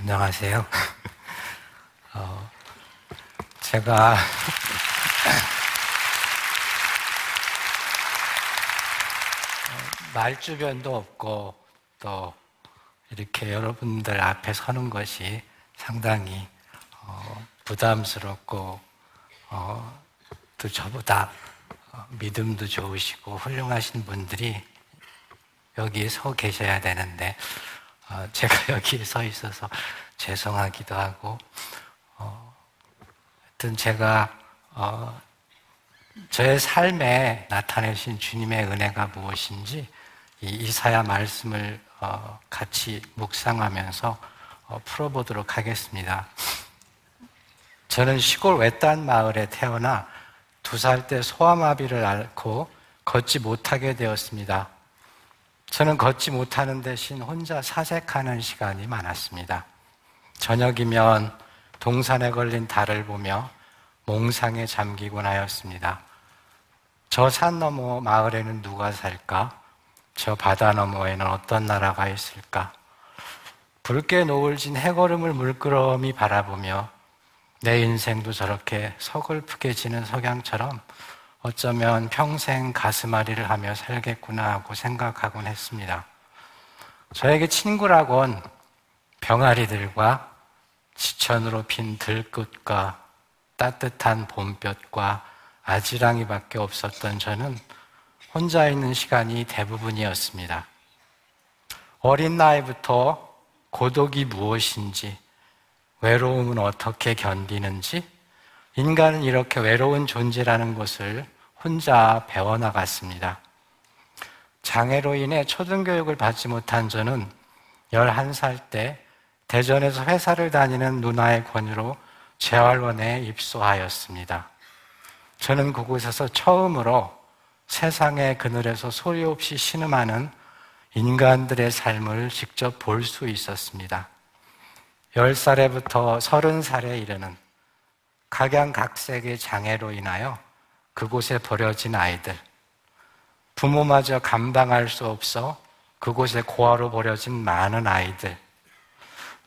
안녕하세요. 제가 말주변도 없고 또 이렇게 여러분들 앞에 서는 것이 상당히 부담스럽고 또 저보다 믿음도 좋으시고 훌륭하신 분들이 여기 서 계셔야 되는데 제가 여기에 서 있어서 죄송하기도 하고 하여튼 제가 저의 삶에 나타내신 주님의 은혜가 무엇인지 이 이사야 말씀을 같이 묵상하면서 풀어보도록 하겠습니다. 저는 시골 외딴 마을에 태어나 2살 때 소아마비를 앓고 걷지 못하게 되었습니다. 저는 걷지 못하는 대신 혼자 사색하는 시간이 많았습니다. 저녁이면 동산에 걸린 달을 보며 몽상에 잠기곤 하였습니다. 저 산 너머 마을에는 누가 살까? 저 바다 너머에는 어떤 나라가 있을까? 붉게 노을진 해걸음을 물끄러미 바라보며 내 인생도 저렇게 서글프게 지는 석양처럼 어쩌면 평생 가슴앓이를 하며 살겠구나 하고 생각하곤 했습니다. 저에게 친구라곤 병아리들과 지천으로 핀 들꽃과 따뜻한 봄볕과 아지랑이밖에 없었던 저는 혼자 있는 시간이 대부분이었습니다. 어린 나이부터 고독이 무엇인지, 외로움은 어떻게 견디는지, 인간은 이렇게 외로운 존재라는 것을 혼자 배워나갔습니다. 장애로 인해 초등교육을 받지 못한 저는 11살 때 대전에서 회사를 다니는 누나의 권유로 재활원에 입소하였습니다. 저는 그곳에서 처음으로 세상의 그늘에서 소리 없이 신음하는 인간들의 삶을 직접 볼 수 있었습니다. 10살에부터 30살에 이르는 각양각색의 장애로 인하여 그곳에 버려진 아이들, 부모마저 감당할 수 없어 그곳에 고아로 버려진 많은 아이들,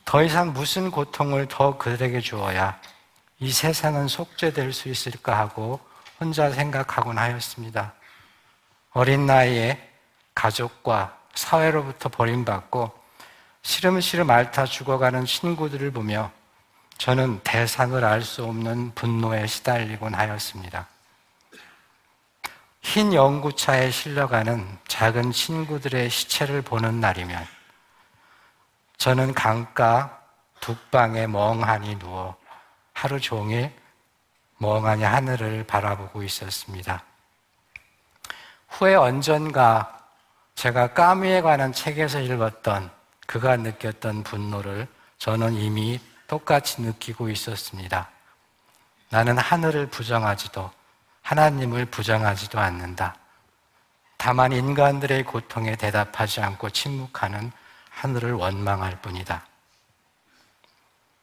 더 이상 무슨 고통을 더 그들에게 주어야 이 세상은 속죄될 수 있을까 하고 혼자 생각하곤 하였습니다. 어린 나이에 가족과 사회로부터 버림받고 시름시름 앓다 죽어가는 친구들을 보며 저는 대상을 알 수 없는 분노에 시달리곤 하였습니다. 흰 연구차에 실려가는 작은 친구들의 시체를 보는 날이면 저는 강가 북방에 멍하니 누워 하루 종일 멍하니 하늘을 바라보고 있었습니다. 후에 언젠가 제가 까미에 관한 책에서 읽었던 그가 느꼈던 분노를 저는 이미 똑같이 느끼고 있었습니다. 나는 하늘을 부정하지도 하나님을 부정하지도 않는다. 다만 인간들의 고통에 대답하지 않고 침묵하는 하늘을 원망할 뿐이다.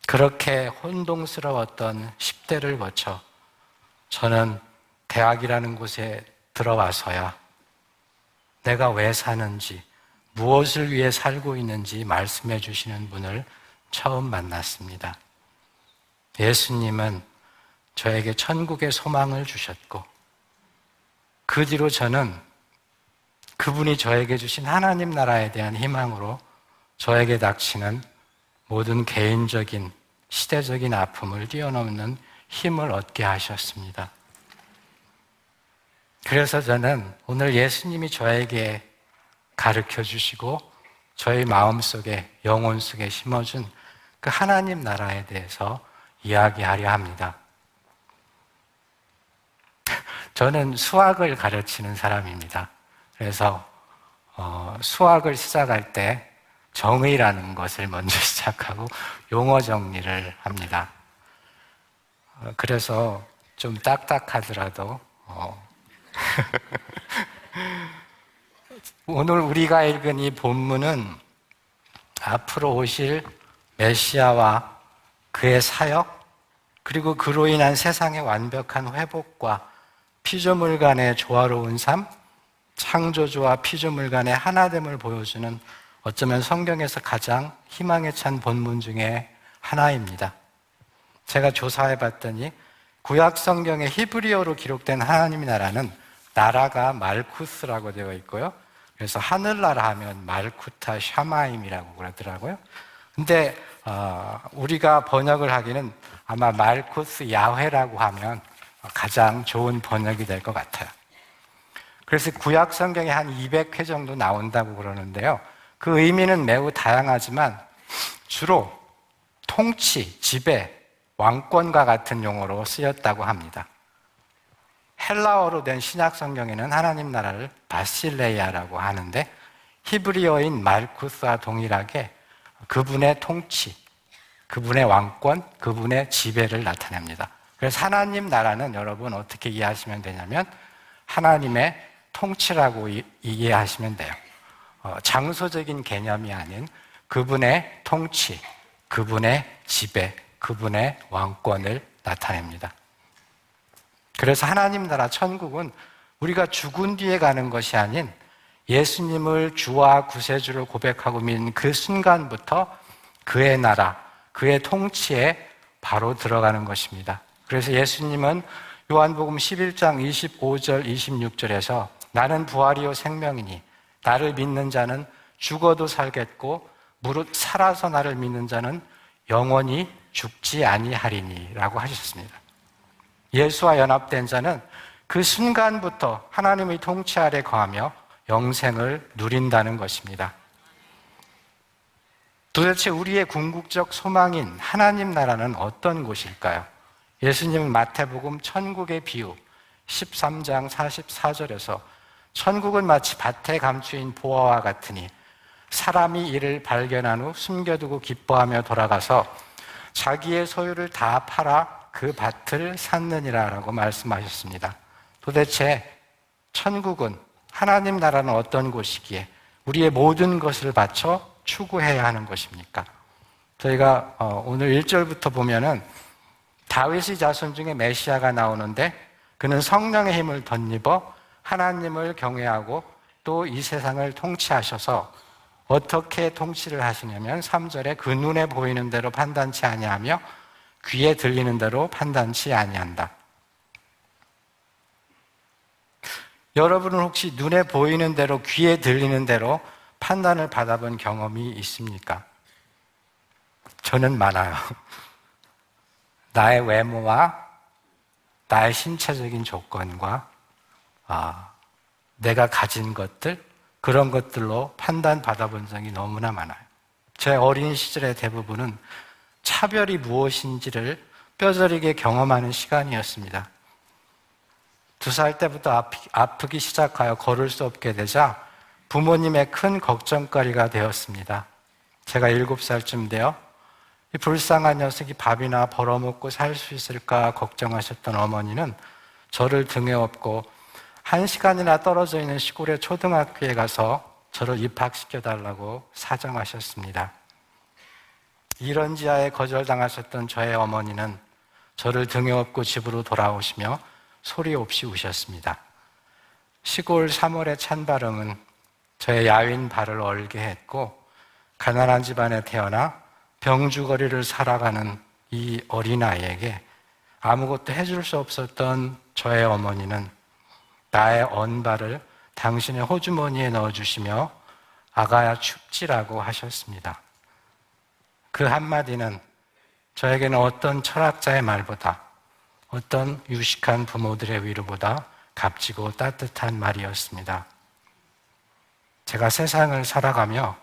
그렇게 혼동스러웠던 10대를 거쳐 저는 대학이라는 곳에 들어와서야 내가 왜 사는지, 무엇을 위해 살고 있는지 말씀해 주시는 분을 처음 만났습니다. 예수님은 저에게 천국의 소망을 주셨고 그 뒤로 저는 그분이 저에게 주신 하나님 나라에 대한 희망으로 저에게 닥치는 모든 개인적인 시대적인 아픔을 뛰어넘는 힘을 얻게 하셨습니다. 그래서 저는 오늘 예수님이 저에게 가르쳐 주시고 저의 마음속에 영혼 속에 심어준 그 하나님 나라에 대해서 이야기하려 합니다. 저는 수학을 가르치는 사람입니다. 그래서 수학을 시작할 때 정의라는 것을 먼저 시작하고 용어 정리를 합니다. 그래서 좀 딱딱하더라도 오늘 우리가 읽은 이 본문은 앞으로 오실 메시아와 그의 사역, 그리고 그로 인한 세상의 완벽한 회복과 피조물 간의 조화로운 삶, 창조주와 피조물 간의 하나됨을 보여주는 어쩌면 성경에서 가장 희망에 찬 본문 중에 하나입니다. 제가 조사해 봤더니 구약 성경의 히브리어로 기록된 하나님의 나라는 나라가 말쿠스라고 되어 있고요. 그래서 하늘나라 하면 말쿠타 샤마임이라고 그러더라고요. 근데 우리가 번역을 하기는 아마 말쿠스 야훼라고 하면 가장 좋은 번역이 될 것 같아요. 그래서 구약 성경에 한 200회 정도 나온다고 그러는데요. 그 의미는 매우 다양하지만 주로 통치, 지배, 왕권과 같은 용어로 쓰였다고 합니다. 헬라어로 된 신약 성경에는 하나님 나라를 바실레이아라고 하는데 히브리어인 말쿠스와 동일하게 그분의 통치, 그분의 왕권, 그분의 지배를 나타냅니다. 그래서 하나님 나라는 여러분 어떻게 이해하시면 되냐면 하나님의 통치라고 이해하시면 돼요. 장소적인 개념이 아닌 그분의 통치, 그분의 지배, 그분의 왕권을 나타냅니다. 그래서 하나님 나라 천국은 우리가 죽은 뒤에 가는 것이 아닌 예수님을 주와 구세주를 고백하고 믿는 그 순간부터 그의 나라, 그의 통치에 바로 들어가는 것입니다. 그래서 예수님은 요한복음 11장 25절, 26절에서 나는 부활이요 생명이니 나를 믿는 자는 죽어도 살겠고 무릇 살아서 나를 믿는 자는 영원히 죽지 아니하리니 라고 하셨습니다. 예수와 연합된 자는 그 순간부터 하나님의 통치 아래 거하며 영생을 누린다는 것입니다. 도대체 우리의 궁극적 소망인 하나님 나라는 어떤 곳일까요? 예수님은 마태복음 천국의 비유 13장 44절에서 천국은 마치 밭에 감추인 보화와 같으니 사람이 이를 발견한 후 숨겨두고 기뻐하며 돌아가서 자기의 소유를 다 팔아 그 밭을 샀느니라라고 말씀하셨습니다. 도대체 천국은 하나님 나라는 어떤 곳이기에 우리의 모든 것을 바쳐 추구해야 하는 것입니까? 저희가 오늘 1절부터 보면은 다윗의 자손 중에 메시아가 나오는데 그는 성령의 힘을 덧입어 하나님을 경외하고 또 이 세상을 통치하셔서 어떻게 통치를 하시냐면 3절에 그 눈에 보이는 대로 판단치 아니하며 귀에 들리는 대로 판단치 아니한다. 여러분은 혹시 눈에 보이는 대로 귀에 들리는 대로 판단을 받아본 경험이 있습니까? 저는 많아요. 나의 외모와 나의 신체적인 조건과 내가 가진 것들, 그런 것들로 판단받아본 적이 너무나 많아요. 제 어린 시절의 대부분은 차별이 무엇인지를 뼈저리게 경험하는 시간이었습니다. 2살 때부터 아프기 시작하여 걸을 수 없게 되자 부모님의 큰 걱정거리가 되었습니다. 제가 7살쯤 되어 이 불쌍한 녀석이 밥이나 벌어먹고 살 수 있을까 걱정하셨던 어머니는 저를 등에 업고 1시간이나 떨어져 있는 시골의 초등학교에 가서 저를 입학시켜달라고 사정하셨습니다. 이런 지하에 거절당하셨던 저의 어머니는 저를 등에 업고 집으로 돌아오시며 소리 없이 우셨습니다. 시골 3월의 찬바람은 저의 야윈 발을 얼게 했고 가난한 집안에 태어나 병주거리를 살아가는 이 어린아이에게 아무것도 해줄 수 없었던 저의 어머니는 나의 언발을 당신의 호주머니에 넣어주시며 아가야 춥지라고 하셨습니다. 그 한마디는 저에게는 어떤 철학자의 말보다 어떤 유식한 부모들의 위로보다 값지고 따뜻한 말이었습니다. 제가 세상을 살아가며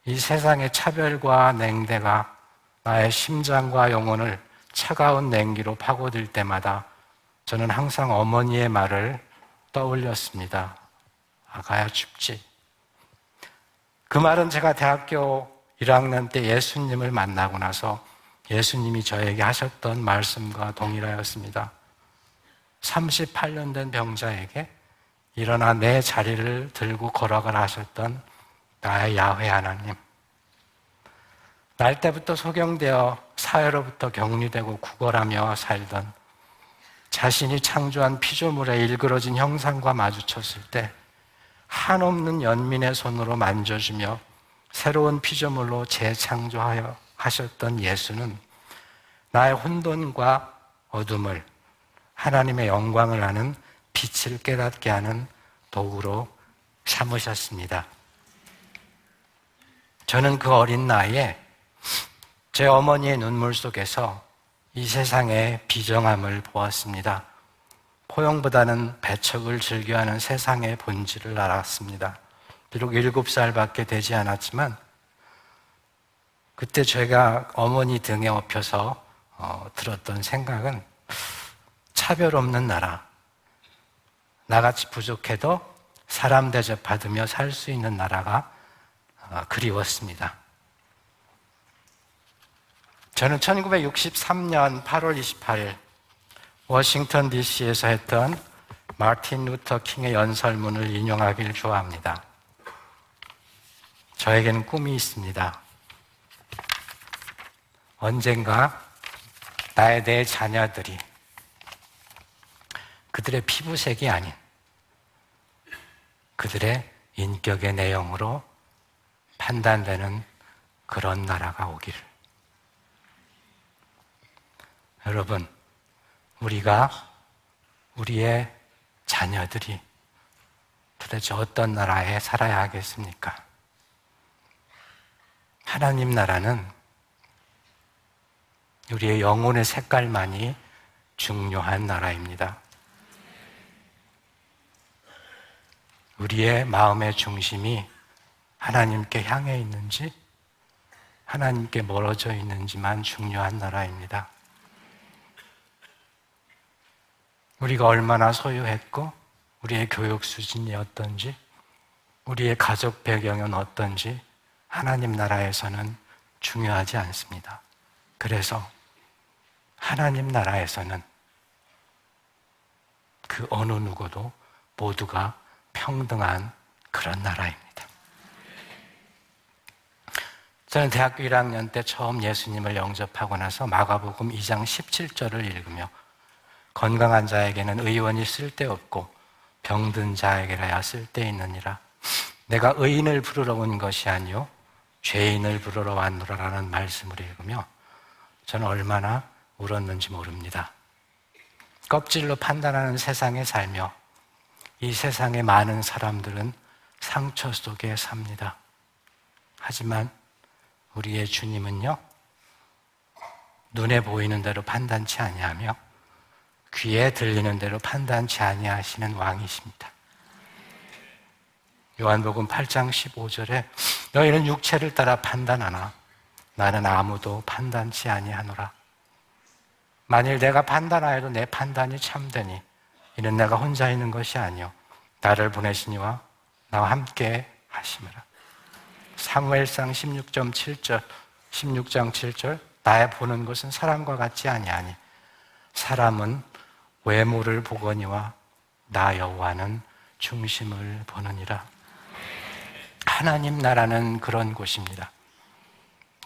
이 세상의 차별과 냉대가 나의 심장과 영혼을 차가운 냉기로 파고들 때마다 저는 항상 어머니의 말을 떠올렸습니다. 아가야 춥지. 그 말은 제가 대학교 1학년 때 예수님을 만나고 나서 예수님이 저에게 하셨던 말씀과 동일하였습니다. 38년 된 병자에게 일어나 내 자리를 들고 걸어가라 하셨던 나의 야훼 하나님. 날 때부터 소경되어 사회로부터 격리되고 구걸하며 살던 자신이 창조한 피조물의 일그러진 형상과 마주쳤을 때 한없는 연민의 손으로 만져주며 새로운 피조물로 재창조하여 하셨던 예수는 나의 혼돈과 어둠을 하나님의 영광을 아는 빛을 깨닫게 하는 도구로 삼으셨습니다. 저는 그 어린 나이에 제 어머니의 눈물 속에서 이 세상의 비정함을 보았습니다. 포용보다는 배척을 즐겨하는 세상의 본질을 알았습니다. 비록 7살밖에 되지 않았지만 그때 제가 어머니 등에 업혀서 들었던 생각은 차별 없는 나라, 나같이 부족해도 사람 대접받으며 살 수 있는 나라가 그리웠습니다. 저는 1963년 8월 28일 워싱턴 DC에서 했던 마틴 루터 킹의 연설문을 인용하기를 좋아합니다. 저에게는 꿈이 있습니다. 언젠가 나의 내 자녀들이 그들의 피부색이 아닌 그들의 인격의 내용으로 판단되는 그런 나라가 오기를. 여러분, 우리의 자녀들이 도대체 어떤 나라에 살아야 하겠습니까? 하나님 나라는 우리의 영혼의 색깔만이 중요한 나라입니다. 우리의 마음의 중심이 하나님께 향해 있는지, 하나님께 멀어져 있는지만 중요한 나라입니다. 우리가 얼마나 소유했고, 우리의 교육 수준이 어떤지, 우리의 가족 배경은 어떤지 하나님 나라에서는 중요하지 않습니다. 그래서 하나님 나라에서는 그 어느 누구도 모두가 평등한 그런 나라입니다. 저는 대학교 1학년 때 처음 예수님을 영접하고 나서 마가복음 2장 17절을 읽으며 건강한 자에게는 의원이 쓸데없고 병든 자에게라야 쓸데있느니라. 내가 의인을 부르러 온 것이 아니요 죄인을 부르러 왔노라라는 말씀을 읽으며 저는 얼마나 울었는지 모릅니다. 껍질로 판단하는 세상에 살며 이 세상의 많은 사람들은 상처 속에 삽니다. 하지만 우리의 주님은요, 눈에 보이는 대로 판단치 아니하며 귀에 들리는 대로 판단치 아니하시는 왕이십니다. 요한복음 8장 15절에 너희는 육체를 따라 판단하나 나는 아무도 판단치 아니하노라. 만일 내가 판단하여도 내 판단이 참되니 이는 내가 혼자 있는 것이 아니요 나를 보내시니와 나와 함께 하심이라. 사무엘상 16장 7절 나의 보는 것은 사람과 같지 아니하니 사람은 외모를 보거니와 나 여호와는 중심을 보느니라. 하나님 나라는 그런 곳입니다.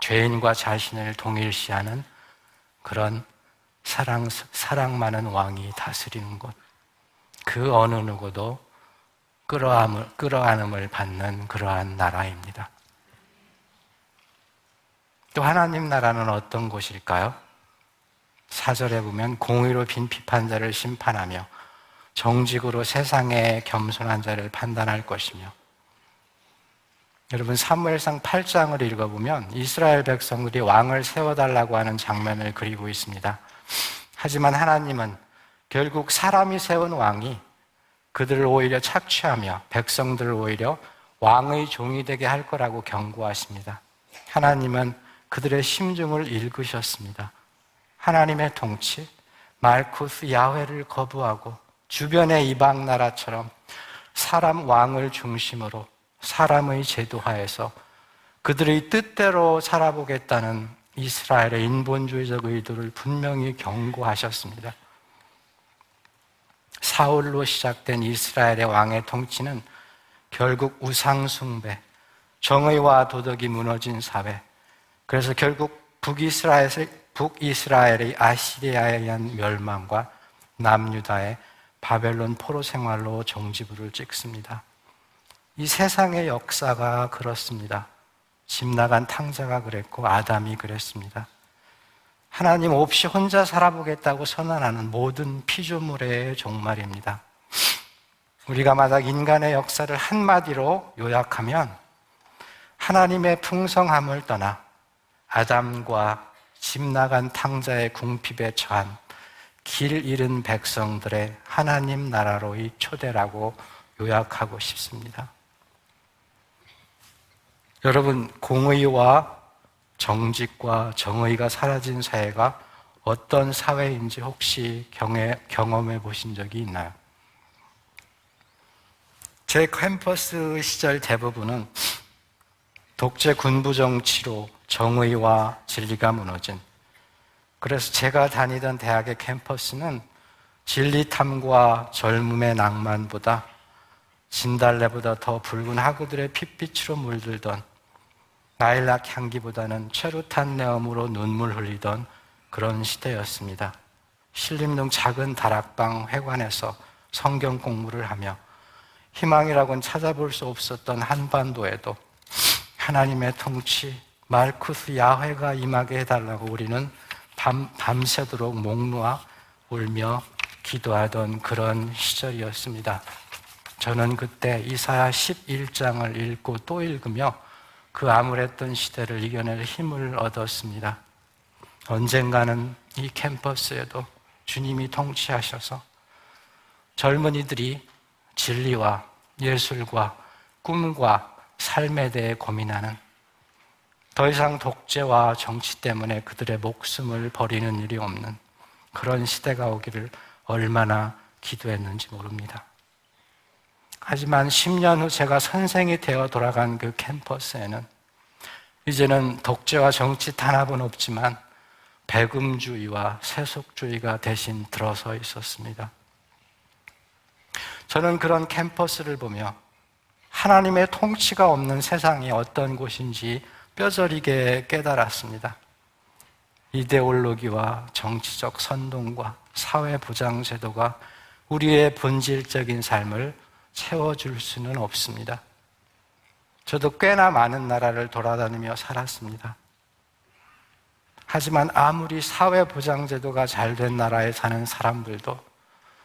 죄인과 자신을 동일시하는 그런 사랑 많은 왕이 다스리는 곳, 그 어느 누구도 끌어안음을 받는 그러한 나라입니다. 또 하나님 나라는 어떤 곳일까요? 4절에 보면 공의로 빈 비판자를 심판하며 정직으로 세상의 겸손한 자를 판단할 것이며, 여러분 사무엘상 8장을 읽어보면 이스라엘 백성들이 왕을 세워달라고 하는 장면을 그리고 있습니다. 하지만 하나님은 결국 사람이 세운 왕이 그들을 오히려 착취하며 백성들을 오히려 왕의 종이 되게 할 거라고 경고하십니다. 하나님은 그들의 심중을 읽으셨습니다. 하나님의 통치, 말쿠스 야훼를 거부하고 주변의 이방 나라처럼 사람 왕을 중심으로 사람의 제도하에서 그들의 뜻대로 살아보겠다는 이스라엘의 인본주의적 의도를 분명히 경고하셨습니다. 사울로 시작된 이스라엘의 왕의 통치는 결국 우상숭배, 정의와 도덕이 무너진 사회, 그래서 결국 북이스라엘의 아시리아에 의한 멸망과 남유다의 바벨론 포로 생활로 종지부를 찍습니다. 이 세상의 역사가 그렇습니다. 집 나간 탕자가 그랬고 아담이 그랬습니다. 하나님 없이 혼자 살아보겠다고 선언하는 모든 피조물의 종말입니다. 우리가 만약 인간의 역사를 한마디로 요약하면 하나님의 풍성함을 떠나 아담과 집 나간 탕자의 궁핍에 처한 길 잃은 백성들의 하나님 나라로의 초대라고 요약하고 싶습니다. 여러분, 공의와 정직과 정의가 사라진 사회가 어떤 사회인지 혹시 경험해 보신 적이 있나요? 제 캠퍼스 시절 대부분은 독재 군부 정치로 정의와 진리가 무너진, 그래서 제가 다니던 대학의 캠퍼스는 진리탐과 젊음의 낭만보다 진달래보다 더 붉은 하구들의 핏빛으로 물들던 라일락 향기보다는 최루탄 내음으로 눈물 흘리던 그런 시대였습니다. 신림동 작은 다락방 회관에서 성경 공부를 하며 희망이라고는 찾아볼 수 없었던 한반도에도 하나님의 통치, 말쿠스 야훼가 임하게 해달라고 우리는 밤새도록 목 놓아 울며 기도하던 그런 시절이었습니다. 저는 그때 이사야 11장을 읽고 또 읽으며 그 암울했던 시대를 이겨낼 힘을 얻었습니다. 언젠가는 이 캠퍼스에도 주님이 통치하셔서 젊은이들이 진리와 예술과 꿈과 삶에 대해 고민하는, 더 이상 독재와 정치 때문에 그들의 목숨을 버리는 일이 없는 그런 시대가 오기를 얼마나 기도했는지 모릅니다. 하지만 10년 후 제가 선생이 되어 돌아간 그 캠퍼스에는 이제는 독재와 정치 탄압은 없지만 배금주의와 세속주의가 대신 들어서 있었습니다. 저는 그런 캠퍼스를 보며 하나님의 통치가 없는 세상이 어떤 곳인지 뼈저리게 깨달았습니다. 이데올로기와 정치적 선동과 사회보장제도가 우리의 본질적인 삶을 채워줄 수는 없습니다. 저도 꽤나 많은 나라를 돌아다니며 살았습니다. 하지만 아무리 사회보장제도가 잘 된 나라에 사는 사람들도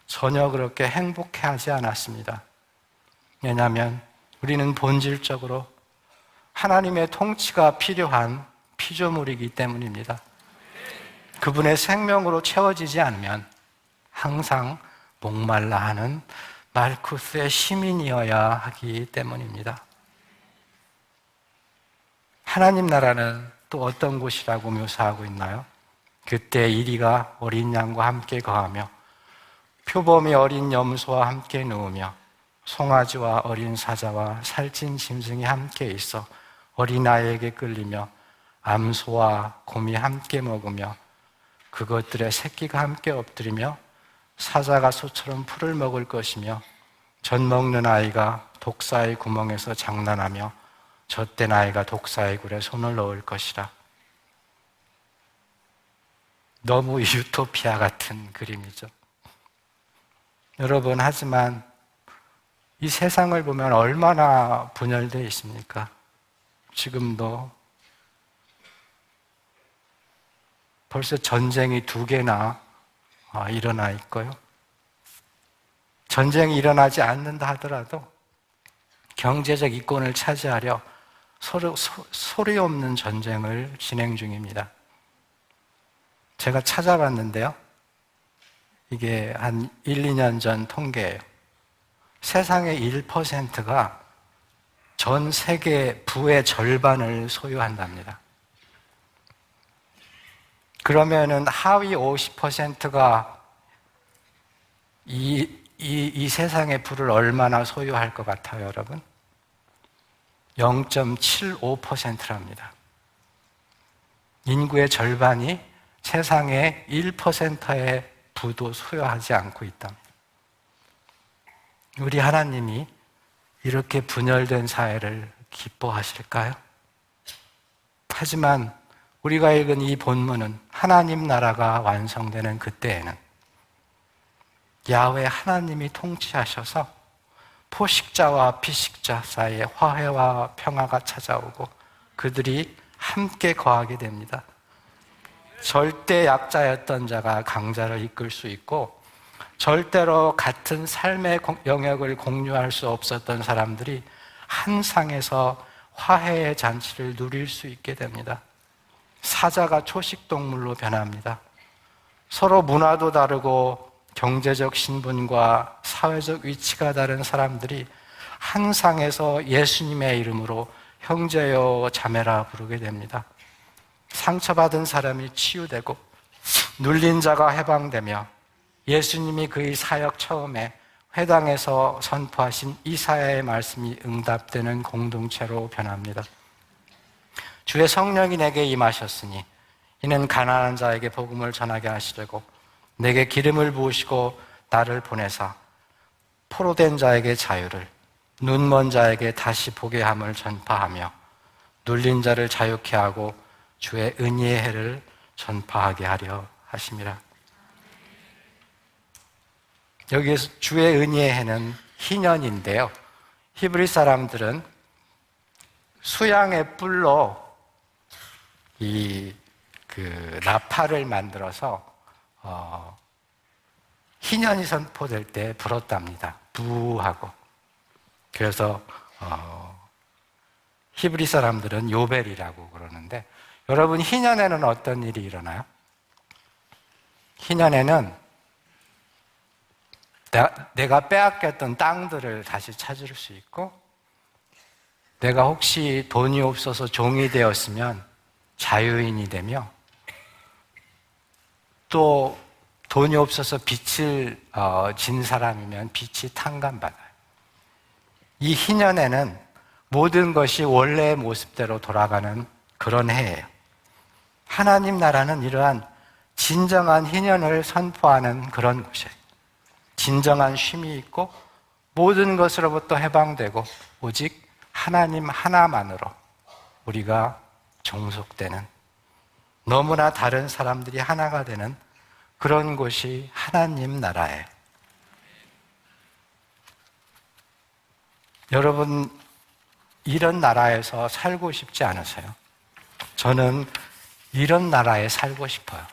전혀 그렇게 행복해하지 않았습니다. 왜냐하면 우리는 본질적으로 하나님의 통치가 필요한 피조물이기 때문입니다. 그분의 생명으로 채워지지 않으면 항상 목말라 하는 말쿠스의 시민이어야 하기 때문입니다. 하나님 나라는 또 어떤 곳이라고 묘사하고 있나요? 그때 이리가 어린 양과 함께 거하며 표범이 어린 염소와 함께 누우며 송아지와 어린 사자와 살찐 짐승이 함께 있어 어린아이에게 끌리며 암소와 곰이 함께 먹으며 그것들의 새끼가 함께 엎드리며 사자가 소처럼 풀을 먹을 것이며 젖 먹는 아이가 독사의 구멍에서 장난하며 젖된 아이가 독사의 굴에 손을 넣을 것이라. 너무 유토피아 같은 그림이죠. 여러분, 하지만 이 세상을 보면 얼마나 분열되어 있습니까? 지금도 벌써 전쟁이 2개나 일어나 있고요. 전쟁이 일어나지 않는다 하더라도 경제적 이권을 차지하려 서로 소리 없는 전쟁을 진행 중입니다. 제가 찾아봤는데요. 이게 한 1, 2년 전 통계예요. 세상의 1%가 전 세계 부의 절반을 소유한답니다. 그러면은 하위 50%가 이 세상의 부를 얼마나 소유할 것 같아요, 여러분? 0.75%랍니다. 인구의 절반이 세상의 1%의 부도 소유하지 않고 있다. 우리 하나님이 이렇게 분열된 사회를 기뻐하실까요? 하지만 우리가 읽은 이 본문은 하나님 나라가 완성되는 그때에는 야훼 하나님이 통치하셔서 포식자와 피식자 사이에 화해와 평화가 찾아오고 그들이 함께 거하게 됩니다. 절대 약자였던 자가 강자를 이끌 수 있고, 절대로 같은 삶의 영역을 공유할 수 없었던 사람들이 한 상에서 화해의 잔치를 누릴 수 있게 됩니다. 사자가 초식동물로 변합니다. 서로 문화도 다르고 경제적 신분과 사회적 위치가 다른 사람들이 한 상에서 예수님의 이름으로 형제여 자매라 부르게 됩니다. 상처받은 사람이 치유되고 눌린 자가 해방되며 예수님이 그의 사역 처음에 회당에서 선포하신 이사야의 말씀이 응답되는 공동체로 변합니다. 주의 성령이 내게 임하셨으니 이는 가난한 자에게 복음을 전하게 하시려고 내게 기름을 부으시고 나를 보내사 포로된 자에게 자유를, 눈먼 자에게 다시 보게 함을 전파하며 눌린 자를 자유케 하고 주의 은혜의 해를 전파하게 하려 하심이라. 여기에서 주의 은혜의 해는 희년인데요, 히브리 사람들은 수양의 뿔로 나팔을 만들어서 희년이 선포될 때 불었답니다. 부하고. 그래서 히브리 사람들은 요벨이라고 그러는데, 여러분, 희년에는 어떤 일이 일어나요? 희년에는 내가 빼앗겼던 땅들을 다시 찾을 수 있고, 내가 혹시 돈이 없어서 종이 되었으면 자유인이 되며, 또 돈이 없어서 빚을 진 사람이면 빚이 탕감받아요. 이 희년에는 모든 것이 원래의 모습대로 돌아가는 그런 해예요. 하나님 나라는 이러한 진정한 희년을 선포하는 그런 곳이에요. 진정한 쉼이 있고 모든 것으로부터 해방되고 오직 하나님 하나만으로 우리가 종속되는, 너무나 다른 사람들이 하나가 되는 그런 곳이 하나님 나라예요. 여러분, 이런 나라에서 살고 싶지 않으세요? 저는 이런 나라에 살고 싶어요.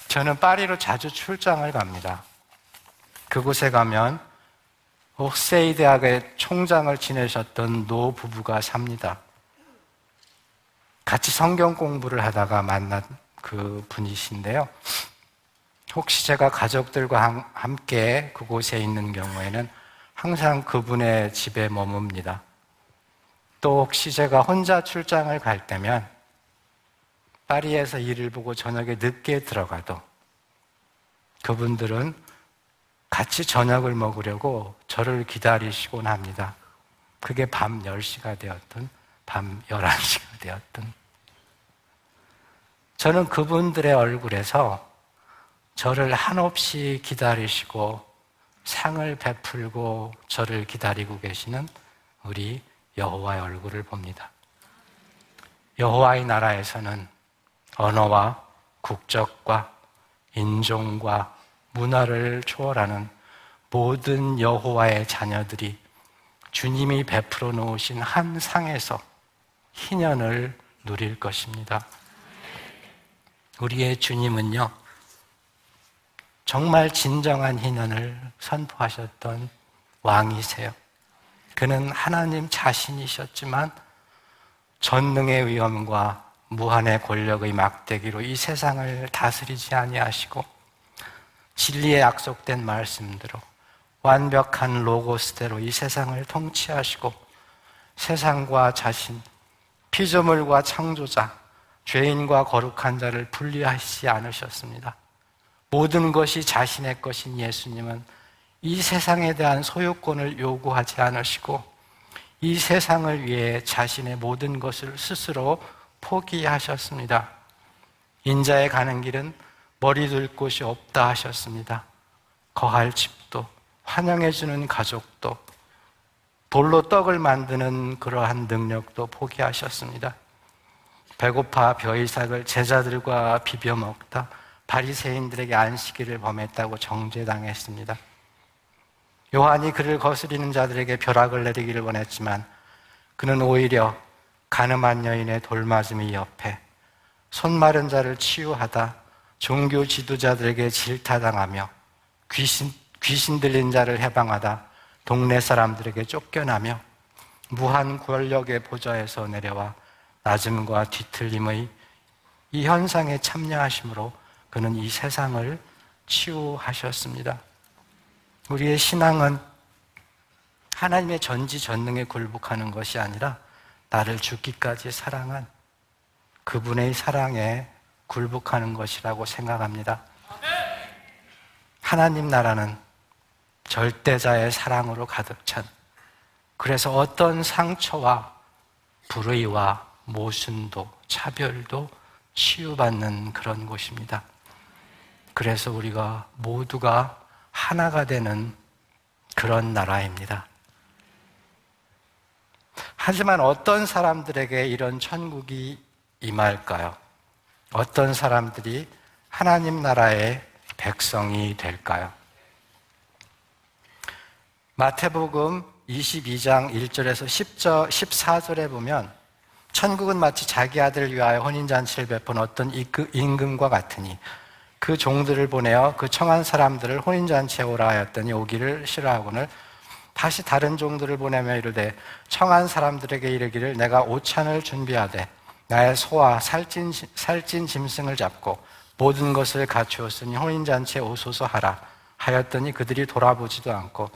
저는 파리로 자주 출장을 갑니다. 그곳에 가면 옥세이 대학의 총장을 지내셨던 노 부부가 삽니다. 같이 성경 공부를 하다가 만난 그 분이신데요, 혹시 제가 가족들과 함께 그곳에 있는 경우에는 항상 그분의 집에 머뭅니다. 또 혹시 제가 혼자 출장을 갈 때면 파리에서 일을 보고 저녁에 늦게 들어가도 그분들은 같이 저녁을 먹으려고 저를 기다리시곤 합니다. 그게 밤 10시가 되었든 밤 11시가 되었든 저는 그분들의 얼굴에서 저를 한없이 기다리시고 상을 베풀고 저를 기다리고 계시는 우리 여호와의 얼굴을 봅니다. 여호와의 나라에서는 언어와 국적과 인종과 문화를 초월하는 모든 여호와의 자녀들이 주님이 베풀어 놓으신 한 상에서 희년을 누릴 것입니다. 우리의 주님은요, 정말 진정한 희년을 선포하셨던 왕이세요. 그는 하나님 자신이셨지만 전능의 위엄과 무한의 권력의 막대기로 이 세상을 다스리지 아니하시고 진리에 약속된 말씀대로 완벽한 로고스대로 이 세상을 통치하시고 세상과 자신, 피조물과 창조자, 죄인과 거룩한 자를 분리하시지 않으셨습니다. 모든 것이 자신의 것인 예수님은 이 세상에 대한 소유권을 요구하지 않으시고 이 세상을 위해 자신의 모든 것을 스스로 포기하셨습니다. 인자에 가는 길은 머리 둘 곳이 없다 하셨습니다. 거할 집도, 환영해주는 가족도, 돌로 떡을 만드는 그러한 능력도 포기하셨습니다. 배고파 벼이삭을 제자들과 비벼 먹다 바리새인들에게 안식일을 범했다고 정죄당했습니다. 요한이 그를 거스리는 자들에게 벼락을 내리기를 원했지만 그는 오히려 가늠한 여인의 돌맞음이 옆에 손 마른 자를 치유하다 종교 지도자들에게 질타당하며 귀신 들린 자를 해방하다 동네 사람들에게 쫓겨나며 무한 권력의 보좌에서 내려와 낮음과 뒤틀림의 이 현상에 참여하심으로 그는 이 세상을 치유하셨습니다. 우리의 신앙은 하나님의 전지전능에 굴복하는 것이 아니라 나를 죽기까지 사랑한 그분의 사랑에 굴복하는 것이라고 생각합니다. 하나님 나라는 절대자의 사랑으로 가득 찬, 그래서 어떤 상처와 불의와 모순도 차별도 치유받는 그런 곳입니다. 그래서 우리가 모두가 하나가 되는 그런 나라입니다. 하지만 어떤 사람들에게 이런 천국이 임할까요? 어떤 사람들이 하나님 나라의 백성이 될까요? 마태복음 22장 1절에서 14절에 보면 천국은 마치 자기 아들을 위하여 혼인잔치를 베푼 어떤 임금과 같으니 그 종들을 보내어 그 청한 사람들을 혼인잔치에 오라 하였더니 오기를 싫어하거늘 다시 다른 종들을 보내며 이르되 청한 사람들에게 이르기를 내가 오찬을 준비하되 나의 소와 살찐 짐승을 잡고 모든 것을 갖추었으니 혼인잔치에 오소서 하라 하였더니 그들이 돌아보지도 않고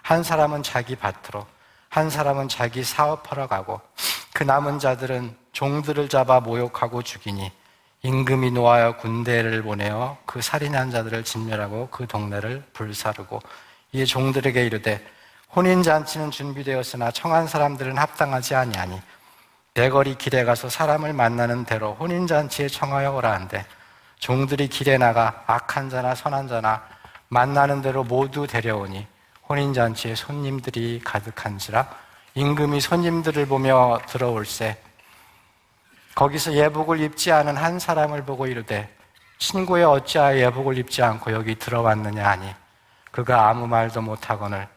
한 사람은 자기 밭으로 한 사람은 자기 사업하러 가고 그 남은 자들은 종들을 잡아 모욕하고 죽이니 임금이 노하여 군대를 보내어 그 살인한 자들을 진멸하고 그 동네를 불사르고 이에 종들에게 이르되 혼인잔치는 준비되었으나 청한 사람들은 합당하지 아니하니 대거리 길에 가서 사람을 만나는 대로 혼인잔치에 청하여 오라 한대 종들이 길에 나가 악한 자나 선한 자나 만나는 대로 모두 데려오니 혼인잔치에 손님들이 가득한지라 임금이 손님들을 보며 들어올세 거기서 예복을 입지 않은 한 사람을 보고 이르되 친구여 어찌하여 예복을 입지 않고 여기 들어왔느냐 하니 그가 아무 말도 못하거늘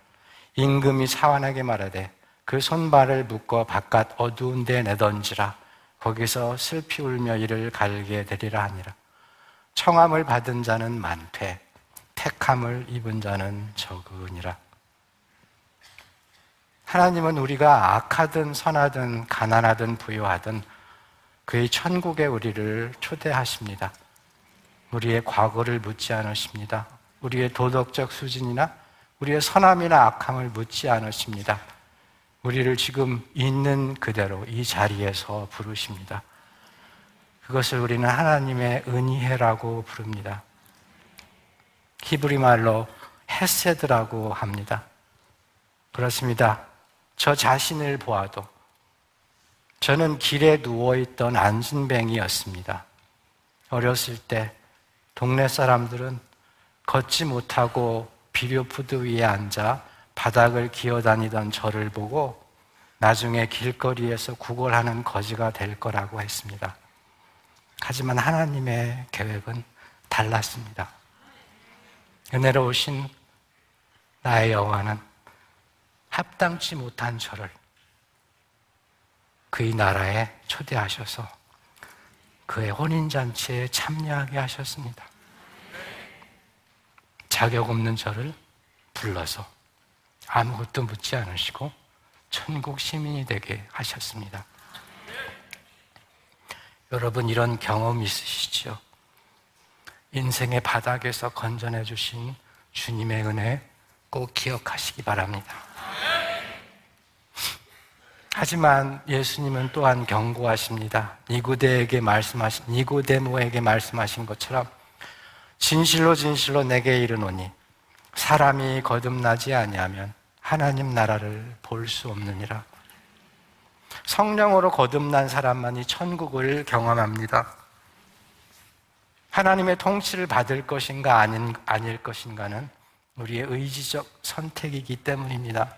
임금이 사환에게 말하되 그 손발을 묶어 바깥 어두운 데 내던지라 거기서 슬피 울며 이를 갈게 되리라 하니라. 청함을 받은 자는 많되 택함을 입은 자는 적으니라. 하나님은 우리가 악하든 선하든 가난하든 부유하든 그의 천국에 우리를 초대하십니다. 우리의 과거를 묻지 않으십니다. 우리의 도덕적 수준이나 우리의 선함이나 악함을 묻지 않으십니다. 우리를 지금 있는 그대로 이 자리에서 부르십니다. 그것을 우리는 하나님의 은혜라고 부릅니다. 히브리 말로 헤세드라고 합니다. 그렇습니다. 저 자신을 보아도 저는 길에 누워있던 안진뱅이였습니다. 어렸을 때 동네 사람들은 걷지 못하고 비료푸드 위에 앉아 바닥을 기어다니던 저를 보고 나중에 길거리에서 구걸하는 거지가 될 거라고 했습니다. 하지만 하나님의 계획은 달랐습니다. 은혜로우신 나의 여호와는 합당치 못한 저를 그의 나라에 초대하셔서 그의 혼인잔치에 참여하게 하셨습니다. 자격 없는 저를 불러서 아무것도 묻지 않으시고 천국 시민이 되게 하셨습니다. 여러분 이런 경험 있으시죠? 인생의 바닥에서 건져내 주신 주님의 은혜 꼭 기억하시기 바랍니다. 하지만 예수님은 또한 경고하십니다. 니고데모에게 말씀하신 것처럼 진실로 진실로 내게 이르노니 사람이 거듭나지 아니하면 하나님 나라를 볼 수 없느니라. 성령으로 거듭난 사람만이 천국을 경험합니다. 하나님의 통치를 받을 것인가 아닐 것인가는 우리의 의지적 선택이기 때문입니다.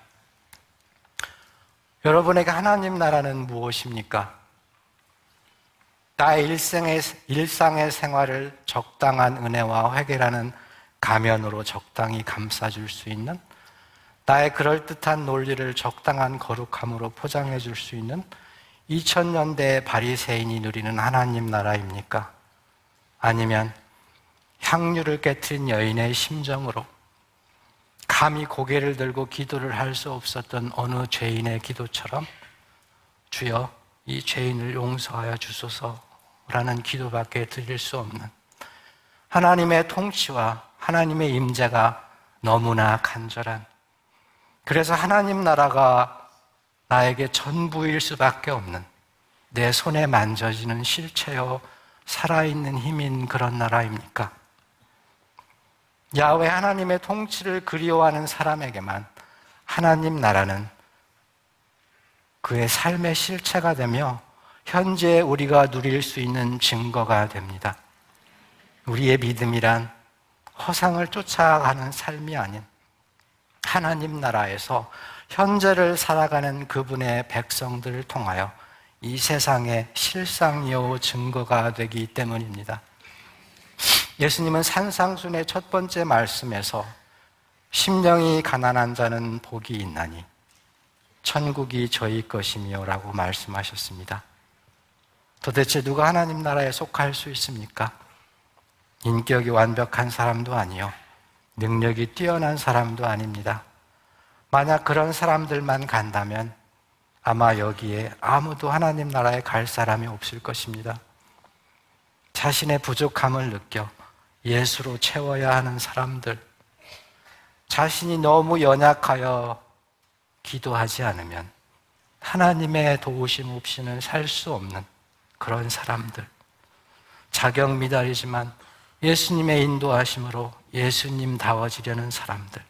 여러분에게 하나님 나라는 무엇입니까? 나의 일상의 생활을 적당한 은혜와 회개라는 가면으로 적당히 감싸줄 수 있는, 나의 그럴듯한 논리를 적당한 거룩함으로 포장해 줄 수 있는 2000년대 바리새인이 누리는 하나님 나라입니까? 아니면 향유를 깨트린 여인의 심정으로 감히 고개를 들고 기도를 할 수 없었던 어느 죄인의 기도처럼 주여 이 죄인을 용서하여 주소서라는 기도밖에 드릴 수 없는 하나님의 통치와 하나님의 임재가 너무나 간절한, 그래서 하나님 나라가 나에게 전부일 수밖에 없는, 내 손에 만져지는 실체요 살아있는 힘인 그런 나라입니까? 야훼 하나님의 통치를 그리워하는 사람에게만 하나님 나라는 그의 삶의 실체가 되며 현재 우리가 누릴 수 있는 증거가 됩니다. 우리의 믿음이란 허상을 쫓아가는 삶이 아닌 하나님 나라에서 현재를 살아가는 그분의 백성들을 통하여 이 세상의 실상이요 증거가 되기 때문입니다. 예수님은 산상순의 첫 번째 말씀에서 심령이 가난한 자는 복이 있나니 천국이 저희 것이며 라고 말씀하셨습니다. 도대체 누가 하나님 나라에 속할 수 있습니까? 인격이 완벽한 사람도 아니요, 능력이 뛰어난 사람도 아닙니다. 만약 그런 사람들만 간다면 아마 여기에 아무도 하나님 나라에 갈 사람이 없을 것입니다. 자신의 부족함을 느껴 예수로 채워야 하는 사람들, 자신이 너무 연약하여 기도하지 않으면 하나님의 도우심 없이는 살 수 없는 그런 사람들, 자격 미달이지만 예수님의 인도하심으로 예수님다워지려는 사람들,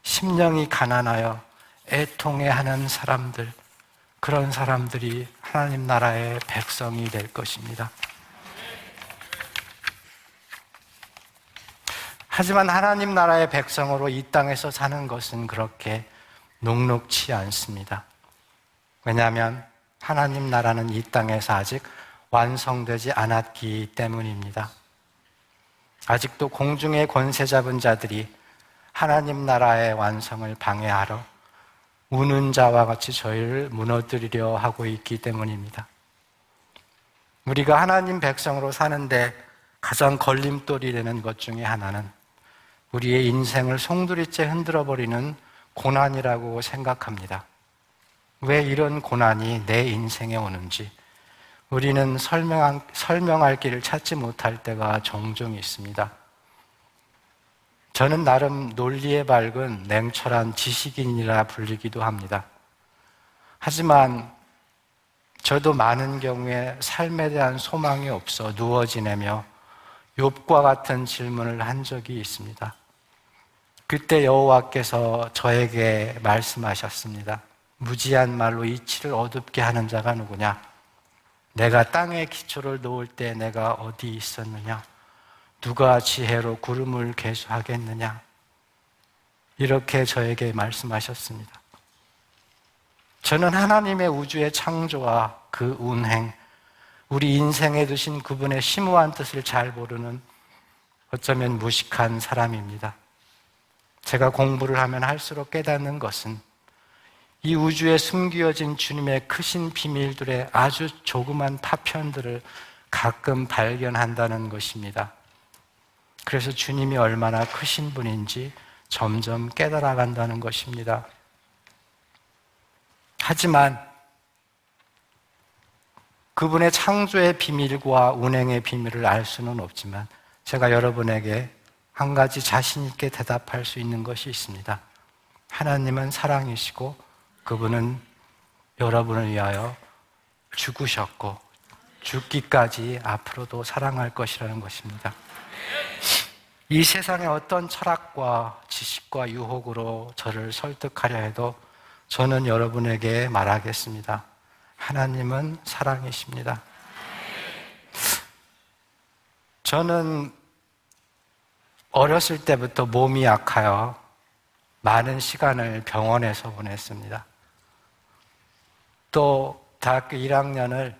심령이 가난하여 애통해하는 사람들, 그런 사람들이 하나님 나라의 백성이 될 것입니다. 하지만 하나님 나라의 백성으로 이 땅에서 사는 것은 그렇게 녹록치 않습니다. 왜냐하면 하나님 나라는 이 땅에서 아직 완성되지 않았기 때문입니다. 아직도 공중의 권세 잡은 자들이 하나님 나라의 완성을 방해하러 우는 자와 같이 저희를 무너뜨리려 하고 있기 때문입니다. 우리가 하나님 백성으로 사는데 가장 걸림돌이 되는 것 중에 하나는 우리의 인생을 송두리째 흔들어버리는 고난이라고 생각합니다. 왜 이런 고난이 내 인생에 오는지 우리는 설명할 길을 찾지 못할 때가 종종 있습니다. 저는 나름 논리에 밝은 냉철한 지식인이라 불리기도 합니다. 하지만 저도 많은 경우에 삶에 대한 소망이 없어 누워 지내며 욥과 같은 질문을 한 적이 있습니다. 그때 여호와께서 저에게 말씀하셨습니다. 무지한 말로 이치를 어둡게 하는 자가 누구냐? 내가 땅에 기초를 놓을 때 내가 어디 있었느냐? 누가 지혜로 구름을 계수하겠느냐? 이렇게 저에게 말씀하셨습니다. 저는 하나님의 우주의 창조와 그 운행, 우리 인생에 두신 그분의 심오한 뜻을 잘 모르는 어쩌면 무식한 사람입니다. 제가 공부를 하면 할수록 깨닫는 것은 이 우주에 숨겨진 주님의 크신 비밀들의 아주 조그만 파편들을 가끔 발견한다는 것입니다. 그래서 주님이 얼마나 크신 분인지 점점 깨달아간다는 것입니다. 하지만 그분의 창조의 비밀과 운행의 비밀을 알 수는 없지만 제가 여러분에게 한 가지 자신 있게 대답할 수 있는 것이 있습니다. 하나님은 사랑이시고 그분은 여러분을 위하여 죽으셨고 죽기까지 앞으로도 사랑할 것이라는 것입니다. 이 세상의 어떤 철학과 지식과 유혹으로 저를 설득하려 해도 저는 여러분에게 말하겠습니다. 하나님은 사랑이십니다. 저는 어렸을 때부터 몸이 약하여 많은 시간을 병원에서 보냈습니다. 또 대학교 1학년을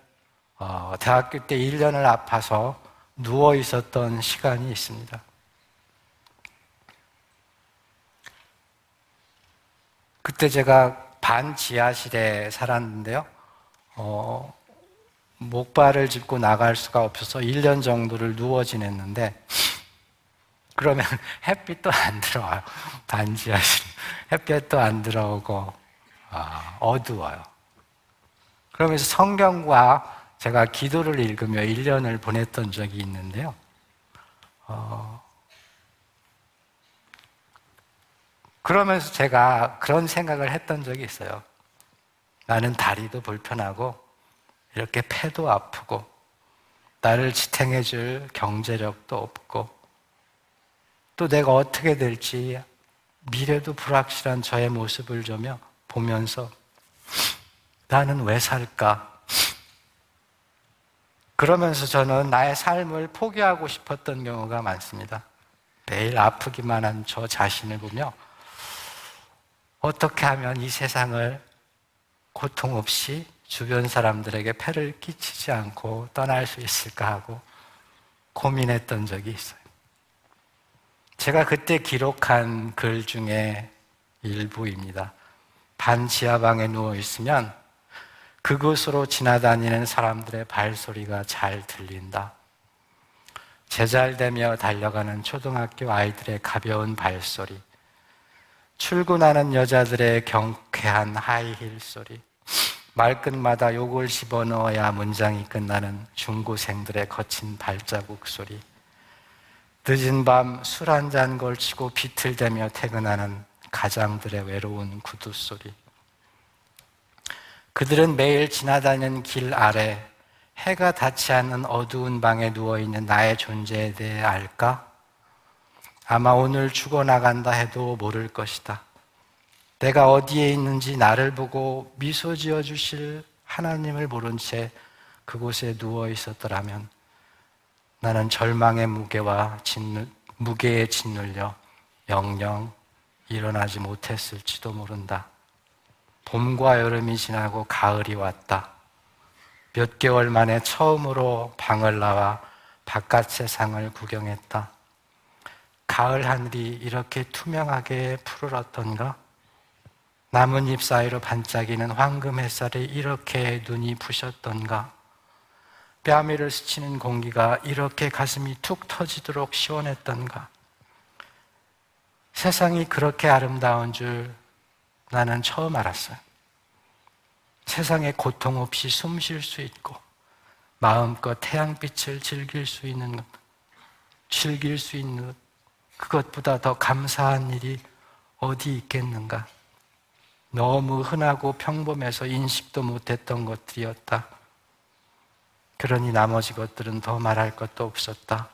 대학교 때 1년을 아파서 누워 있었던 시간이 있습니다. 그때 제가 반지하실에 살았는데요. 목발을 짚고 나갈 수가 없어서 1년 정도를 누워 지냈는데, 그러면 햇빛도 안 들어와요. 반지하실 햇빛도 안 들어오고 어두워요. 그러면서 성경과 제가 기도를 읽으며 1년을 보냈던 적이 있는데요. 그러면서 제가 그런 생각을 했던 적이 있어요. 나는 다리도 불편하고 이렇게 폐도 아프고 나를 지탱해 줄 경제력도 없고 또 내가 어떻게 될지 미래도 불확실한 저의 모습을 보면서 나는 왜 살까? 그러면서 저는 나의 삶을 포기하고 싶었던 경우가 많습니다. 매일 아프기만 한 저 자신을 보며 어떻게 하면 이 세상을 고통 없이 주변 사람들에게 폐를 끼치지 않고 떠날 수 있을까 하고 고민했던 적이 있어요. 제가 그때 기록한 글 중에 일부입니다. 반지하방에 누워 있으면 그곳으로 지나다니는 사람들의 발소리가 잘 들린다. 제잘되며 달려가는 초등학교 아이들의 가벼운 발소리, 출근하는 여자들의 경쾌한 하이힐 소리, 말끝마다 욕을 집어넣어야 문장이 끝나는 중고생들의 거친 발자국 소리, 늦은 밤 술 한 잔 걸치고 비틀대며 퇴근하는 가장들의 외로운 구두 소리. 그들은 매일 지나다니는 길 아래 해가 닿지 않는 어두운 방에 누워있는 나의 존재에 대해 알까? 아마 오늘 죽어나간다 해도 모를 것이다. 내가 어디에 있는지 나를 보고 미소 지어주실 하나님을 모른 채 그곳에 누워 있었더라면 나는 절망의 무게에 짓눌려 영영 일어나지 못했을지도 모른다. 봄과 여름이 지나고 가을이 왔다. 몇 개월 만에 처음으로 방을 나와 바깥 세상을 구경했다. 가을 하늘이 이렇게 투명하게 푸르렀던가? 나뭇잎 사이로 반짝이는 황금 햇살에 이렇게 눈이 부셨던가? 뺨위를 스치는 공기가 이렇게 가슴이 툭 터지도록 시원했던가? 세상이 그렇게 아름다운 줄 나는 처음 알았어요. 세상에 고통 없이 숨 쉴 수 있고 마음껏 태양빛을 즐길 수 있는 그것보다 더 감사한 일이 어디 있겠는가? 너무 흔하고 평범해서 인식도 못했던 것들이었다. 그러니 나머지 것들은 더 말할 것도 없었다.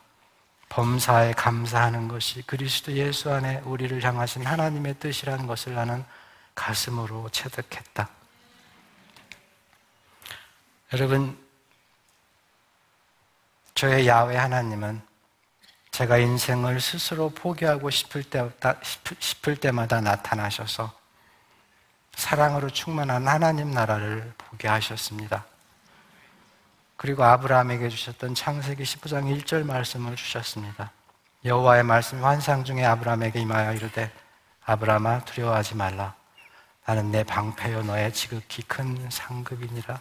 범사에 감사하는 것이 그리스도 예수 안에 우리를 향하신 하나님의 뜻이라는 것을 나는 가슴으로 체득했다. 여러분, 저의 야훼 하나님은 제가 인생을 스스로 포기하고 싶을 때마다 나타나셔서 사랑으로 충만한 하나님 나라를 보게 하셨습니다. 그리고 아브라함에게 주셨던 창세기 15장 1절 말씀을 주셨습니다. 여호와의 말씀이 환상 중에 아브라함에게 임하여 이르되 아브라함아 두려워하지 말라. 나는 내 방패요 너의 지극히 큰 상급이니라.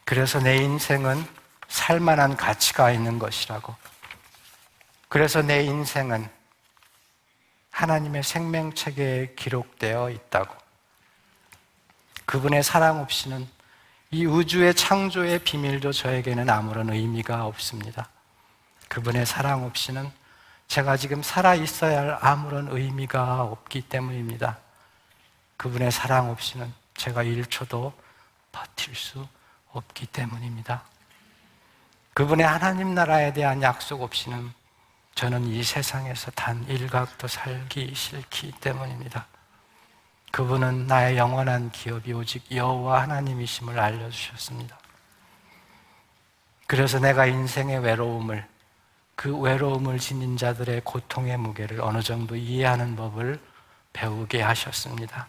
그래서 내 인생은 살만한 가치가 있는 것이라고. 그래서 내 인생은 하나님의 생명책에 기록되어 있다고. 그분의 사랑 없이는 이 우주의 창조의 비밀도 저에게는 아무런 의미가 없습니다. 그분의 사랑 없이는 제가 지금 살아있어야 할 아무런 의미가 없기 때문입니다. 그분의 사랑 없이는 제가 1초도 버틸 수 없기 때문입니다. 그분의 하나님 나라에 대한 약속 없이는 저는 이 세상에서 단 일각도 살기 싫기 때문입니다. 그분은 나의 영원한 기업이 오직 여호와 하나님이심을 알려주셨습니다. 그래서 내가 인생의 외로움을, 그 외로움을 지닌 자들의 고통의 무게를 어느 정도 이해하는 법을 배우게 하셨습니다.